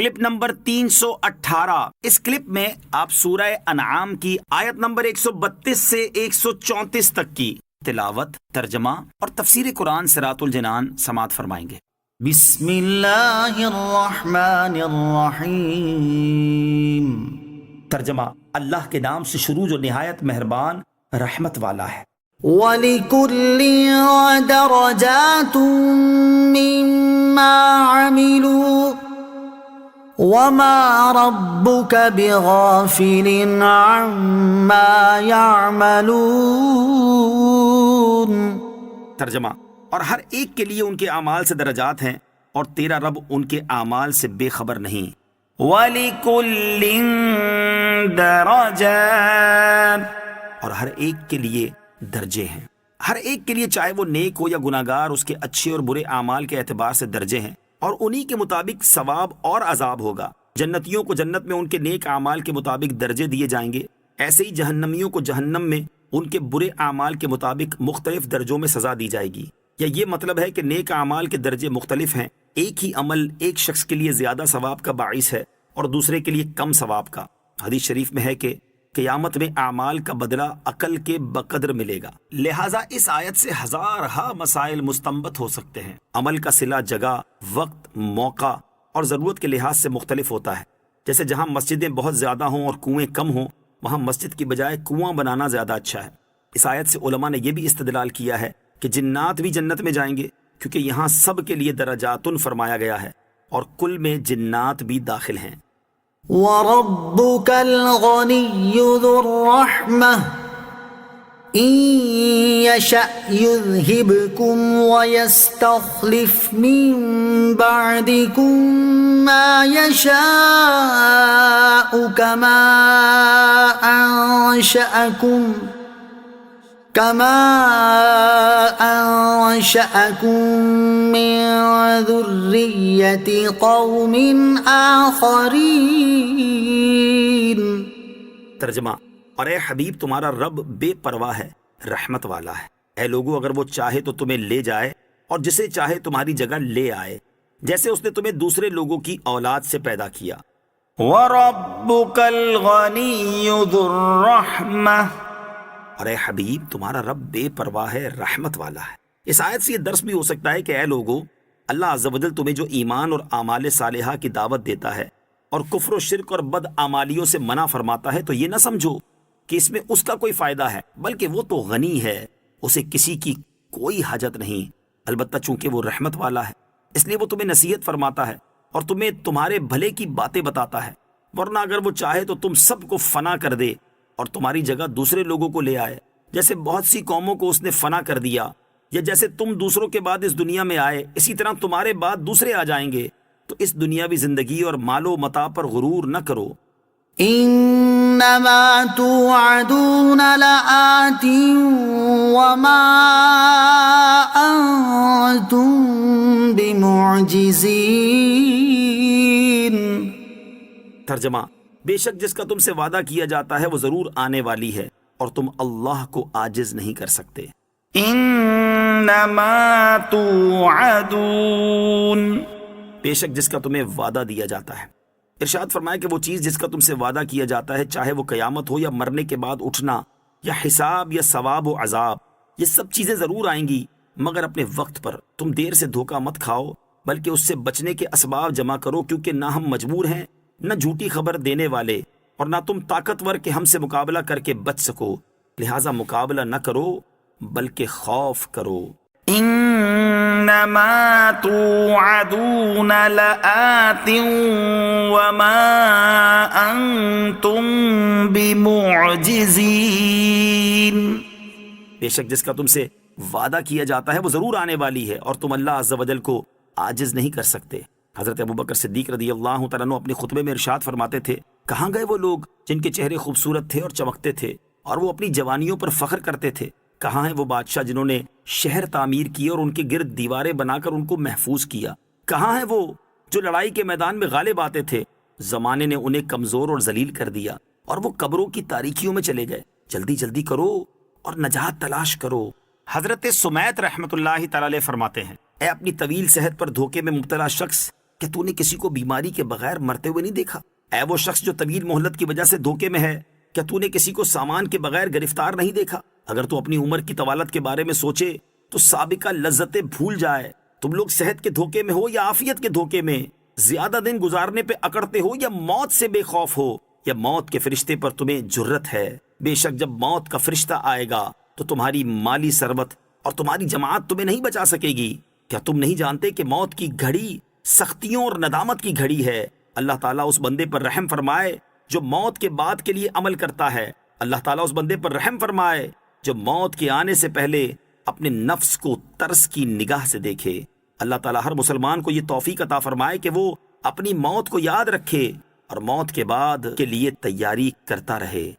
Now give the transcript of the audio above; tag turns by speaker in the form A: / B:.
A: Clip number 318۔ اس clip میں آپ سورہ انعام کی آیت نمبر 132 سے 134 تک کی تلاوت، ترجمہ اور تفسیر قرآن صراط الجنان سماعت فرمائیں گے۔
B: بسم اللہ الرحمن الرحیم۔
A: ترجمہ: اللہ کے نام سے شروع جو نہایت مہربان رحمت والا ہے۔
B: وَلِكُلٍّ دَرَجَاتٌ مِّمَّا عَمِلُوا وَمَا رَبُّكَ بِغَافِلٍ عَمَّا يَعْمَلُونَ۔
A: ترجمہ: اور ہر ایک کے لیے ان کے اعمال سے درجات ہیں اور تیرا رب ان کے اعمال سے بے خبر نہیں۔ وَلِكُلٍّ دَرَجَاتٌ، اور ہر ایک کے لیے درجے ہیں۔ ہر ایک کے لیے چاہے وہ نیک ہو یا گناہگار، اس کے اچھے اور برے اعمال کے اعتبار سے درجے ہیں، اور انہی کے مطابق ثواب اور عذاب ہوگا۔ جنتیوں کو جنت میں ان کے نیک اعمال کے مطابق درجے دیے جائیں گے، ایسے ہی جہنمیوں کو جہنم میں ان کے برے اعمال کے مطابق مختلف درجوں میں سزا دی جائے گی۔ یا یہ مطلب ہے کہ نیک اعمال کے درجے مختلف ہیں، ایک ہی عمل ایک شخص کے لیے زیادہ ثواب کا باعث ہے اور دوسرے کے لیے کم ثواب کا۔ حدیث شریف میں ہے کہ قیامت میں اعمال کا بدلہ عقل کے بقدر ملے گا۔ لہٰذا اس آیت سے ہزارہا مسائل مستنبط ہو سکتے ہیں۔ عمل کا صلہ جگہ، وقت، موقع اور ضرورت کے لحاظ سے مختلف ہوتا ہے۔ جیسے جہاں مسجدیں بہت زیادہ ہوں اور کنویں کم ہوں، وہاں مسجد کی بجائے کنواں بنانا زیادہ اچھا ہے۔ اس آیت سے علماء نے یہ بھی استدلال کیا ہے کہ جنات بھی جنت میں جائیں گے، کیونکہ یہاں سب کے لیے درجاتن فرمایا گیا ہے، اور کل میں جنات بھی داخل ہیں۔
B: وَرَبُّكَ الْغَنِيُّ ذُو الرَّحْمَةِ إِن يَشَأْ يُذْهِبْكُمْ وَيَسْتَخْلِفْ مِن بَعْدِكُم مَّا يَشَاءُ كَمَا أَنشَأَكُم مِّن ذُرِّيَّةِ قَوْمٍ آخَرِينَ۔
A: ترجمہ: اور اے حبیب تمہارا رب بے پرواہ ہے، رحمت والا ہے۔ اے لوگو، اگر وہ چاہے تو تمہیں لے جائے اور جسے چاہے تمہاری جگہ لے آئے، جیسے اس نے تمہیں دوسرے لوگوں کی اولاد سے پیدا کیا۔ وَرَبُّكَ الْغَنِيُّ ذُو الرَّحْمَةِ، اور اے حبیب تمہارا رب بے پرواہ ہے، رحمت والا ہے۔ اس آیت سے یہ درس بھی ہو سکتا ہے کہ اے لوگو، اللہ عز و جل تمہیں جو ایمان اور اعمال صالحہ کی دعوت دیتا ہے اور کفر و شرک اور بد اعمالیوں سے منع فرماتا ہے، تو یہ نہ سمجھو کہ اس میں اس کا کوئی فائدہ ہے، بلکہ وہ تو غنی ہے، اسے کسی کی کوئی حاجت نہیں۔ البتہ چونکہ وہ رحمت والا ہے، اس لیے وہ تمہیں نصیحت فرماتا ہے اور تمہیں تمہارے بھلے کی باتیں بتاتا ہے، ورنہ اگر وہ چاہے تو تم سب کو فنا کر دے اور تمہاری جگہ دوسرے لوگوں کو لے آئے، جیسے بہت سی قوموں کو اس نے فنا کر دیا، یا جیسے تم دوسروں کے بعد اس دنیا میں آئے، اسی طرح تمہارے بعد دوسرے آ جائیں گے۔ تو اس دنیاوی زندگی اور مال و متاع پر غرور نہ کرو۔
B: انما توعدون لآت وما انتم بمعجزین۔
A: ترجمہ: بے شک جس کا تم سے وعدہ کیا جاتا ہے وہ ضرور آنے والی ہے، اور تم اللہ کو عاجز نہیں کر سکتے۔ انما توعدون، بے شک جس کا تمہیں وعدہ دیا جاتا ہے۔ ارشاد فرمایا کہ وہ چیز جس کا تم سے وعدہ کیا جاتا ہے، چاہے وہ قیامت ہو یا مرنے کے بعد اٹھنا یا حساب یا ثواب و عذاب، یہ سب چیزیں ضرور آئیں گی، مگر اپنے وقت پر۔ تم دیر سے دھوکہ مت کھاؤ، بلکہ اس سے بچنے کے اسباب جمع کرو، کیونکہ نہ ہم مجبور ہیں، نہ جھوٹی خبر دینے والے، اور نہ تم طاقتور کہ ہم سے مقابلہ کر کے بچ سکو، لہٰذا مقابلہ نہ کرو بلکہ خوف کرو۔ انما توعدون لآت وما انتم بمعجزین، بے شک جس کا تم سے وعدہ کیا جاتا ہے وہ ضرور آنے والی ہے، اور تم اللہ عز و جل کو عاجز نہیں کر سکتے۔ حضرت ابوبکر صدیق رضی اللہ تعالیٰ عنہ اپنے خطبے میں ارشاد فرماتے تھے، کہاں گئے وہ لوگ جن کے چہرے خوبصورت تھے اور چمکتے تھے اور وہ اپنی جوانیوں پر فخر کرتے تھے؟ کہاں ہیں وہ بادشاہ جنہوں نے شہر تعمیر کیے اور ان کے گرد دیواریں بنا کر ان کو محفوظ کیا؟ کہاں ہیں وہ جو لڑائی کے میدان میں غالب آتے تھے؟ زمانے نے انہیں کمزور اور ذلیل کر دیا اور وہ قبروں کی تاریکیوں میں چلے گئے۔ جلدی جلدی کرو اور نجات تلاش کرو۔ حضرت سمیت رحمت اللہ تعالی علیہ فرماتے ہیں، اے اپنی طویل صحت پر دھوکے میں مبتلا شخص، کہ تو نے کسی کو بیماری کے بغیر مرتے ہوئے نہیں دیکھا؟ اے وہ شخص جو طویل مہلت کی وجہ سے دھوکے میں ہے، کیا تو نے کسی کو سامان کے بغیر گرفتار نہیں دیکھا؟ اگر تو اپنی عمر کی طوالت کے بارے میں سوچے تو سابقہ لذتیں بھول جائے۔ تم لوگ صحت کے دھوکے میں ہو یا عافیت کے دھوکے میں، زیادہ دن گزارنے پہ اکڑتے ہو یا موت سے بے خوف ہو، یا موت کے فرشتے پر تمہیں جرت ہے؟ بے شک جب موت کا فرشتہ آئے گا تو تمہاری مالی ثروت اور تمہاری جماعت تمہیں نہیں بچا سکے گی۔ کیا تم نہیں جانتے کہ موت کی گھڑی سختیوں اور ندامت کی گھڑی ہے؟ اللہ تعالیٰ اس بندے پر رحم فرمائے جو موت کے بعد کے لیے عمل کرتا ہے۔ اللہ تعالیٰ اس بندے پر رحم فرمائے جو موت کے آنے سے پہلے اپنے نفس کو ترس کی نگاہ سے دیکھے۔ اللہ تعالیٰ ہر مسلمان کو یہ توفیق عطا فرمائے کہ وہ اپنی موت کو یاد رکھے اور موت کے بعد کے لیے تیاری کرتا رہے۔